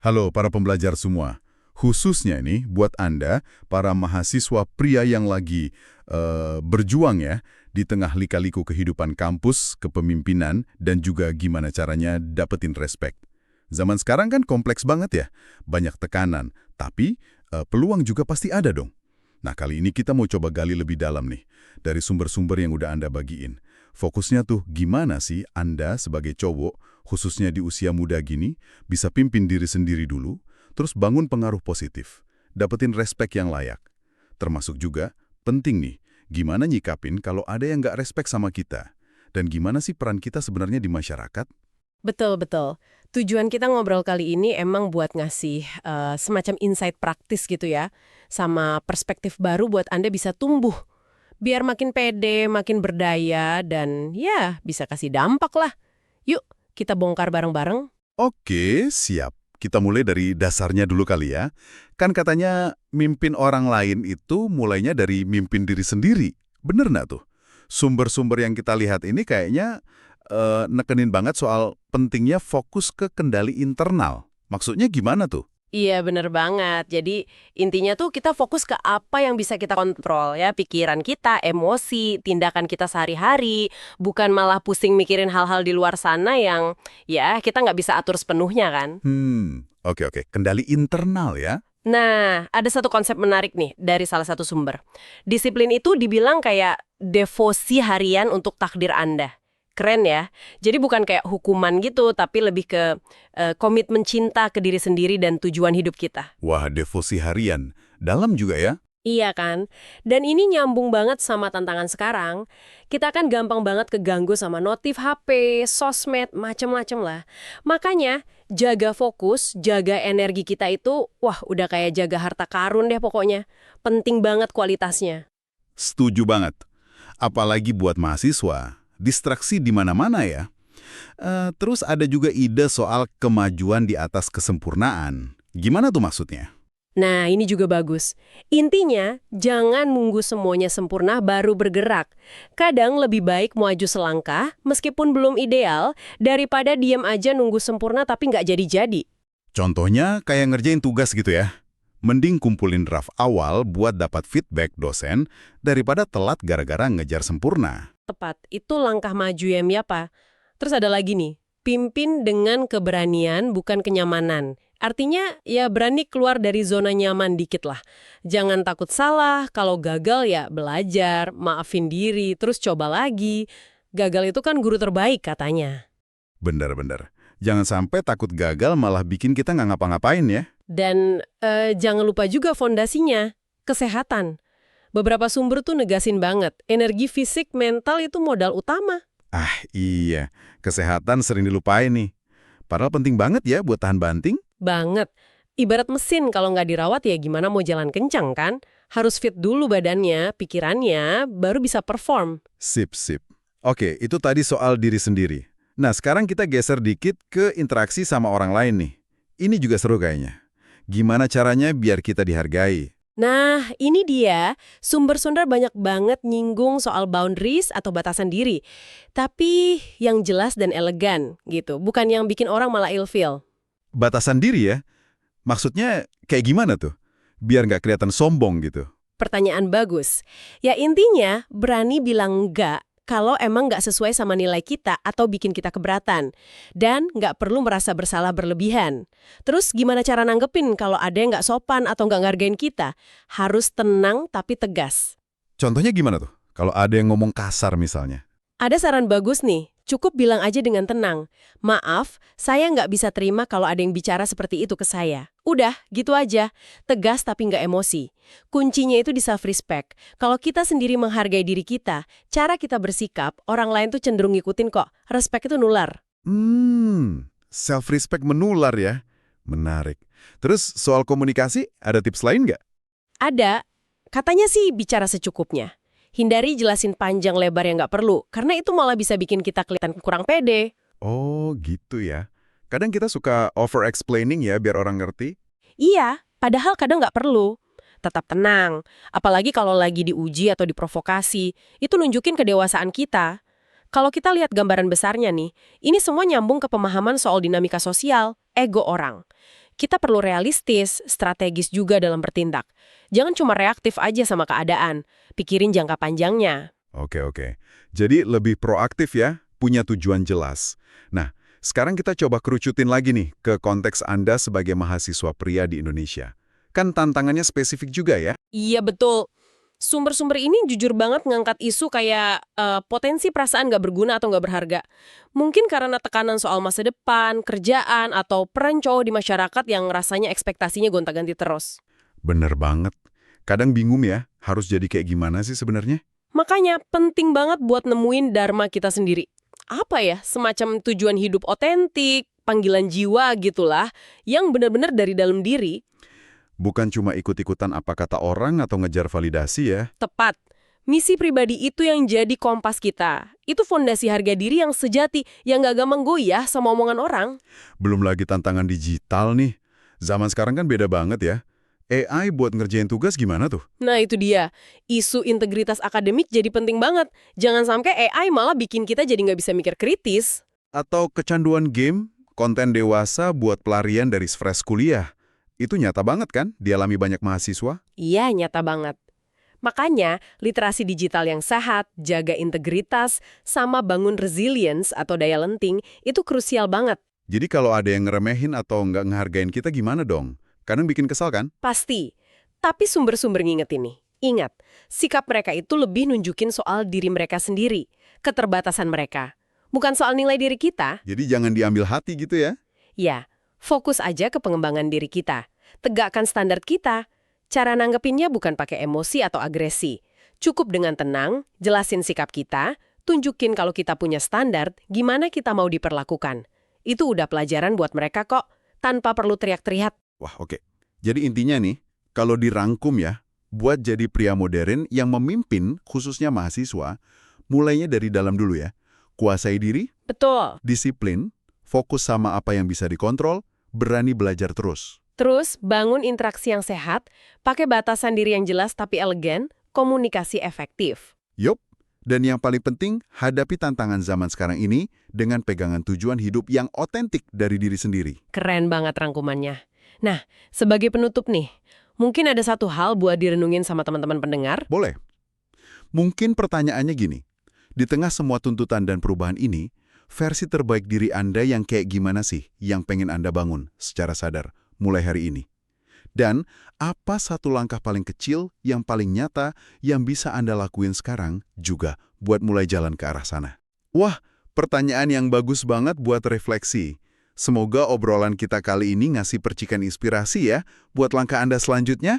Halo para pembelajar semua, khususnya ini buat Anda, para mahasiswa pria yang lagi berjuang ya, di tengah lika-liku kehidupan kampus, kepemimpinan, dan juga gimana caranya dapetin respect. Zaman sekarang kan kompleks banget ya, banyak tekanan, tapi peluang juga pasti ada dong. Nah kali ini kita mau coba gali lebih dalam nih, dari sumber-sumber yang udah Anda bagiin. Fokusnya tuh gimana sih Anda sebagai cowok, khususnya di usia muda gini, bisa pimpin diri sendiri dulu, terus bangun pengaruh positif, dapetin respek yang layak. Termasuk juga, penting nih, gimana nyikapin kalau ada yang nggak respek sama kita, dan gimana sih peran kita sebenarnya di masyarakat? Betul. Tujuan kita ngobrol kali ini emang buat ngasih semacam insight praktis gitu ya, sama perspektif baru buat Anda bisa tumbuh. Biar makin pede, makin berdaya, dan ya bisa kasih dampak lah. Yuk, kita bongkar bareng-bareng. Oke, siap. Kita mulai dari dasarnya dulu kali ya. Kan katanya mimpin orang lain itu mulainya dari mimpin diri sendiri. Bener nggak tuh? Sumber-sumber yang kita lihat ini kayaknya nekenin banget soal pentingnya fokus ke kendali internal. Maksudnya gimana tuh? Iya, bener banget. Jadi intinya tuh kita fokus ke apa yang bisa kita kontrol ya, pikiran kita, emosi, tindakan kita sehari-hari, bukan malah pusing mikirin hal-hal di luar sana yang ya kita nggak bisa atur sepenuhnya kan. Oke. Kendali internal ya. Nah, ada satu konsep menarik nih dari salah satu sumber. Disiplin itu dibilang kayak devosi harian untuk takdir Anda. Keren ya. Jadi bukan kayak hukuman gitu, tapi lebih ke komitmen cinta ke diri sendiri dan tujuan hidup kita. Wah, devosi harian. Dalam juga ya. Iya kan? Dan ini nyambung banget sama tantangan sekarang. Kita kan gampang banget keganggu sama notif HP, sosmed, macem-macem lah. Makanya, jaga fokus, jaga energi kita itu, wah udah kayak jaga harta karun deh pokoknya. Penting banget kualitasnya. Setuju banget. Apalagi buat mahasiswa. Distraksi di mana-mana ya. Terus ada juga ide soal kemajuan di atas kesempurnaan. Gimana tuh maksudnya? Nah, ini juga bagus. Intinya, jangan nunggu semuanya sempurna baru bergerak. Kadang lebih baik maju selangkah, meskipun belum ideal, daripada diam aja nunggu sempurna tapi nggak jadi-jadi. Contohnya kayak ngerjain tugas gitu ya. Mending kumpulin draft awal buat dapat feedback dosen daripada telat gara-gara ngejar sempurna. Tepat, itu langkah maju ya, Miapa. Terus ada lagi nih, pimpin dengan keberanian bukan kenyamanan. Artinya, ya berani keluar dari zona nyaman dikit lah. Jangan takut salah, kalau gagal ya belajar, maafin diri, terus coba lagi. Gagal itu kan guru terbaik katanya. Bener-bener. Jangan sampai takut gagal malah bikin kita nggak ngapa-ngapain ya. Dan jangan lupa juga fondasinya, kesehatan. Beberapa sumber tuh negasin banget, energi fisik, mental itu modal utama. Ah iya, kesehatan sering dilupain nih. Padahal penting banget ya buat tahan banting. Banget. Ibarat mesin kalau nggak dirawat ya gimana mau jalan kencang kan? Harus fit dulu badannya, pikirannya, baru bisa perform. Sip. Oke, itu tadi soal diri sendiri. Nah, sekarang kita geser dikit ke interaksi sama orang lain nih. Ini juga seru kayaknya. Gimana caranya biar kita dihargai? Nah, ini dia. Sumber-sumber banyak banget nyinggung soal boundaries atau batasan diri. Tapi yang jelas dan elegan gitu. Bukan yang bikin orang malah ilfeel. Batasan diri ya? Maksudnya kayak gimana tuh? Biar nggak kelihatan sombong gitu. Pertanyaan bagus. Ya intinya, berani bilang enggak kalau emang nggak sesuai sama nilai kita atau bikin kita keberatan. Dan nggak perlu merasa bersalah berlebihan. Terus gimana cara nanggepin kalau ada yang nggak sopan atau nggak ngargain kita? Harus tenang tapi tegas. Contohnya gimana tuh? Kalau ada yang ngomong kasar misalnya. Ada saran bagus nih, cukup bilang aja dengan tenang. Maaf, saya nggak bisa terima kalau ada yang bicara seperti itu ke saya. Udah, gitu aja. Tegas tapi nggak emosi. Kuncinya itu di self-respect. Kalau kita sendiri menghargai diri kita, cara kita bersikap, orang lain tuh cenderung ngikutin kok. Respect itu nular. Self-respect menular ya. Menarik. Terus soal komunikasi, ada tips lain nggak? Ada. Katanya sih bicara secukupnya. Hindari jelasin panjang lebar yang nggak perlu, karena itu malah bisa bikin kita kelihatan kurang pede. Oh, gitu ya. Kadang kita suka over-explaining ya biar orang ngerti. Iya, padahal kadang nggak perlu. Tetap tenang, apalagi kalau lagi diuji atau diprovokasi, itu nunjukin kedewasaan kita. Kalau kita lihat gambaran besarnya nih, ini semua nyambung ke pemahaman soal dinamika sosial, ego orang. kita perlu realistis, strategis juga dalam bertindak. Jangan cuma reaktif aja sama keadaan, pikirin jangka panjangnya. Oke. Jadi lebih proaktif ya, punya tujuan jelas. Nah, sekarang kita coba kerucutin lagi nih ke konteks Anda sebagai mahasiswa pria di Indonesia. Kan tantangannya spesifik juga ya? Iya betul. Sumber-sumber ini jujur banget ngangkat isu kayak potensi perasaan nggak berguna atau nggak berharga. Mungkin karena tekanan soal masa depan, kerjaan, atau peran cowok di masyarakat yang rasanya ekspektasinya gonta-ganti terus. Bener banget. Kadang bingung ya, harus jadi kayak gimana sih sebenarnya? Makanya penting banget buat nemuin dharma kita sendiri. Apa ya, semacam tujuan hidup otentik, panggilan jiwa gitulah, yang benar-benar dari dalam diri. Bukan cuma ikut-ikutan apa kata orang atau ngejar validasi ya. Tepat. Misi pribadi itu yang jadi kompas kita. Itu fondasi harga diri yang sejati, yang gak gampang goyah sama omongan orang. Belum lagi tantangan digital nih. Zaman sekarang kan beda banget ya. AI buat ngerjain tugas gimana tuh? Nah itu dia, isu integritas akademik jadi penting banget. Jangan sampai AI malah bikin kita jadi nggak bisa mikir kritis. Atau kecanduan game, konten dewasa buat pelarian dari stres kuliah. Itu nyata banget kan, dialami banyak mahasiswa? Iya, nyata banget. Makanya, literasi digital yang sehat, jaga integritas, sama bangun resilience atau daya lenting, itu krusial banget. Jadi kalau ada yang ngeremehin atau nggak ngehargain kita gimana dong? Kadang bikin kesal kan? Pasti. Tapi sumber-sumber ngingetin nih. Ingat, sikap mereka itu lebih nunjukin soal diri mereka sendiri, keterbatasan mereka. Bukan soal nilai diri kita. Jadi jangan diambil hati gitu ya? Ya, fokus aja ke pengembangan diri kita. Tegakkan standar kita. Cara nanggepinnya bukan pakai emosi atau agresi. Cukup dengan tenang, jelasin sikap kita, tunjukin kalau kita punya standar, gimana kita mau diperlakukan. Itu udah pelajaran buat mereka kok, tanpa perlu teriak-teriak. Wah, oke. Jadi intinya nih, kalau dirangkum ya, buat jadi pria modern yang memimpin, khususnya mahasiswa, mulainya dari dalam dulu ya. Kuasai diri, Betul. disiplin, fokus sama apa yang bisa dikontrol, berani belajar terus. Terus, bangun interaksi yang sehat, pakai batasan diri yang jelas tapi elegan, komunikasi efektif. Yup, dan yang paling penting, hadapi tantangan zaman sekarang ini dengan pegangan tujuan hidup yang otentik dari diri sendiri. Keren banget rangkumannya. Nah, sebagai penutup nih, mungkin ada satu hal buat direnungin sama teman-teman pendengar. Boleh. Mungkin pertanyaannya gini, di tengah semua tuntutan dan perubahan ini, versi terbaik diri Anda yang kayak gimana sih yang pengen Anda bangun secara sadar mulai hari ini? Dan apa satu langkah paling kecil yang paling nyata yang bisa Anda lakuin sekarang juga buat mulai jalan ke arah sana? Wah, pertanyaan yang bagus banget buat refleksi. Semoga obrolan kita kali ini ngasih percikan inspirasi ya buat langkah Anda selanjutnya.